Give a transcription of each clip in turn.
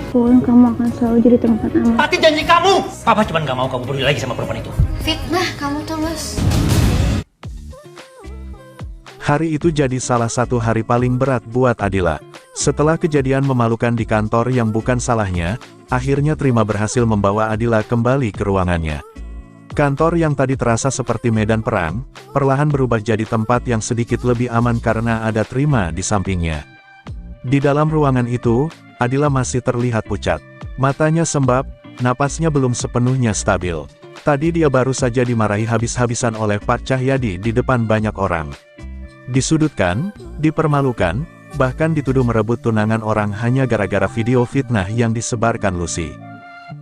pun kamu akan selalu jadi tempat aman. Pati janji kamu. Papa cuma nggak mau kamu peduli lagi sama perempuan itu. Fitnah kamu Tulus. Hari itu jadi salah satu hari paling berat buat Adila. Setelah kejadian memalukan di kantor yang bukan salahnya, akhirnya Trima berhasil membawa Adila kembali ke ruangannya. Kantor yang tadi terasa seperti medan perang, perlahan berubah jadi tempat yang sedikit lebih aman karena ada Trima di sampingnya. Di dalam ruangan itu, Adila masih terlihat pucat. Matanya sembab, napasnya belum sepenuhnya stabil. Tadi dia baru saja dimarahi habis-habisan oleh Pak Cahyadi di depan banyak orang. Disudutkan, dipermalukan, bahkan dituduh merebut tunangan orang hanya gara-gara video fitnah yang disebarkan Lucy.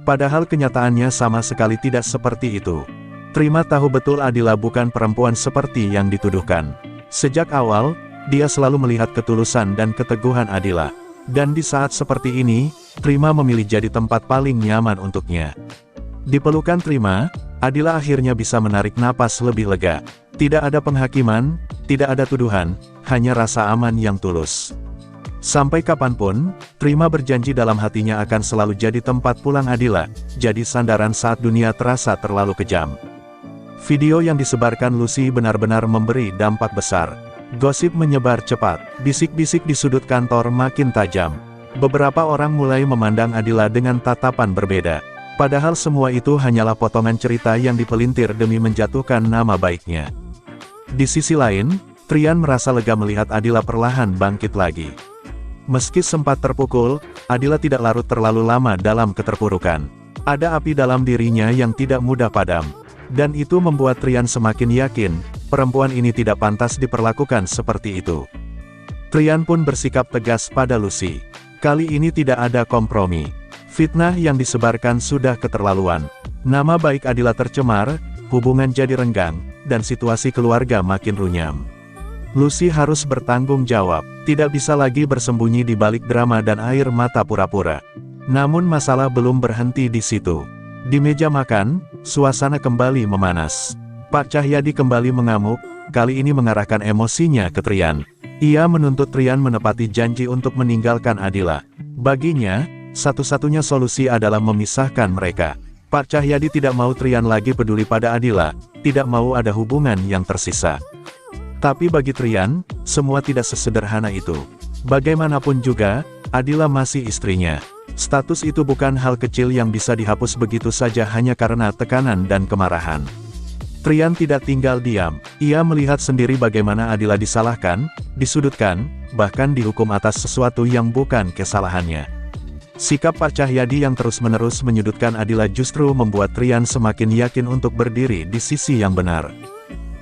Padahal kenyataannya sama sekali tidak seperti itu. Trima tahu betul Adila bukan perempuan seperti yang dituduhkan. Sejak awal, dia selalu melihat ketulusan dan keteguhan Adila. Dan di saat seperti ini, Trima memilih jadi tempat paling nyaman untuknya. Di pelukan Trima, Adila akhirnya bisa menarik napas lebih lega. Tidak ada penghakiman, tidak ada tuduhan, hanya rasa aman yang tulus. Sampai kapanpun, Trima berjanji dalam hatinya akan selalu jadi tempat pulang Adila, jadi sandaran saat dunia terasa terlalu kejam. Video yang disebarkan Lucy benar-benar memberi dampak besar. Gosip menyebar cepat, bisik-bisik di sudut kantor makin tajam. Beberapa orang mulai memandang Adila dengan tatapan berbeda. Padahal semua itu hanyalah potongan cerita yang dipelintir demi menjatuhkan nama baiknya. Di sisi lain, Trian merasa lega melihat Adila perlahan bangkit lagi. Meski sempat terpukul, Adila tidak larut terlalu lama dalam keterpurukan. Ada api dalam dirinya yang tidak mudah padam. Dan itu membuat Trian semakin yakin, perempuan ini tidak pantas diperlakukan seperti itu. Trian pun bersikap tegas pada Lucy. Kali ini tidak ada kompromi. Fitnah yang disebarkan sudah keterlaluan. Nama baik Adila tercemar, hubungan jadi renggang, dan situasi keluarga makin runyam. Lucy harus bertanggung jawab, tidak bisa lagi bersembunyi di balik drama dan air mata pura-pura. Namun masalah belum berhenti di situ. Di meja makan, suasana kembali memanas. Pak Cahyadi kembali mengamuk, kali ini mengarahkan emosinya ke Trian. Ia menuntut Trian menepati janji untuk meninggalkan Adila. Baginya, satu-satunya solusi adalah memisahkan mereka. Pak Cahyadi tidak mau Trian lagi peduli pada Adila, tidak mau ada hubungan yang tersisa. Tapi bagi Trian, semua tidak sesederhana itu. Bagaimanapun juga, Adila masih istrinya. Status itu bukan hal kecil yang bisa dihapus begitu saja hanya karena tekanan dan kemarahan. Trian tidak tinggal diam. Ia melihat sendiri bagaimana Adila disalahkan, disudutkan, bahkan dihukum atas sesuatu yang bukan kesalahannya. Sikap Pak Cahyadi yang terus-menerus menyudutkan Adila justru membuat Trian semakin yakin untuk berdiri di sisi yang benar.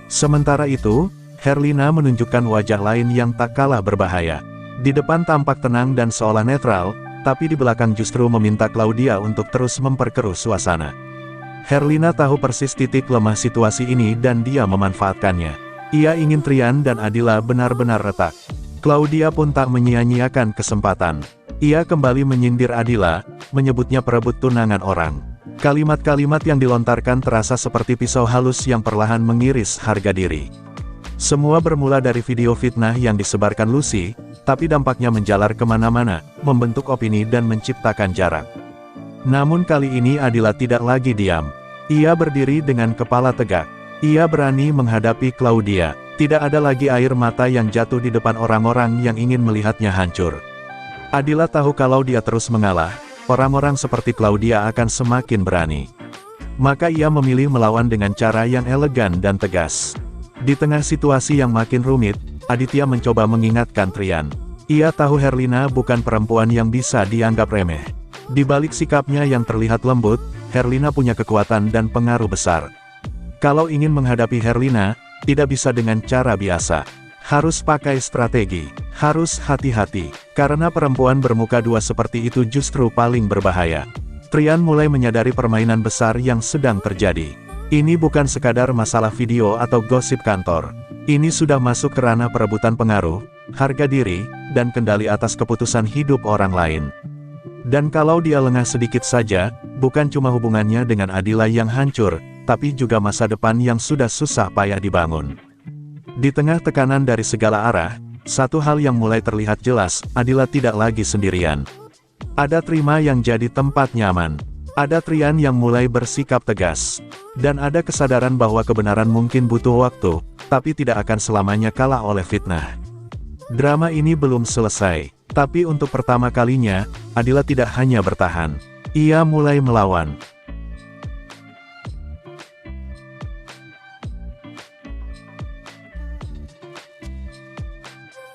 Sementara itu, Herlina menunjukkan wajah lain yang tak kalah berbahaya. Di depan tampak tenang dan seolah netral, tapi di belakang justru meminta Claudia untuk terus memperkeruh suasana. Herlina tahu persis titik lemah situasi ini dan dia memanfaatkannya. Ia ingin Trian dan Adila benar-benar retak. Claudia pun tak menyia-nyiakan kesempatan. Ia kembali menyindir Adila, menyebutnya perebut tunangan orang. Kalimat-kalimat yang dilontarkan terasa seperti pisau halus yang perlahan mengiris harga diri. Semua bermula dari video fitnah yang disebarkan Lucy, tapi dampaknya menjalar kemana-mana, membentuk opini dan menciptakan jarak. Namun kali ini Adila tidak lagi diam. Ia berdiri dengan kepala tegak. Ia berani menghadapi Claudia. Tidak ada lagi air mata yang jatuh di depan orang-orang yang ingin melihatnya hancur. Adila tahu kalau dia terus mengalah, orang-orang seperti Claudia akan semakin berani. Maka ia memilih melawan dengan cara yang elegan dan tegas. Di tengah situasi yang makin rumit, Aditya mencoba mengingatkan Trian. Ia tahu Herlina bukan perempuan yang bisa dianggap remeh. Di balik sikapnya yang terlihat lembut, Herlina punya kekuatan dan pengaruh besar. Kalau ingin menghadapi Herlina, tidak bisa dengan cara biasa. Harus pakai strategi, harus hati-hati, karena perempuan bermuka dua seperti itu justru paling berbahaya. Trian mulai menyadari permainan besar yang sedang terjadi. Ini bukan sekadar masalah video atau gosip kantor. Ini sudah masuk ke ranah perebutan pengaruh, harga diri, dan kendali atas keputusan hidup orang lain. Dan kalau dia lengah sedikit saja, bukan cuma hubungannya dengan Adila yang hancur, tapi juga masa depan yang sudah susah payah dibangun. Di tengah tekanan dari segala arah, satu hal yang mulai terlihat jelas, Adila tidak lagi sendirian. Ada Trima yang jadi tempat nyaman. Ada Trian yang mulai bersikap tegas. Dan ada kesadaran bahwa kebenaran mungkin butuh waktu, tapi tidak akan selamanya kalah oleh fitnah. Drama ini belum selesai, tapi untuk pertama kalinya, Adila tidak hanya bertahan. Ia mulai melawan.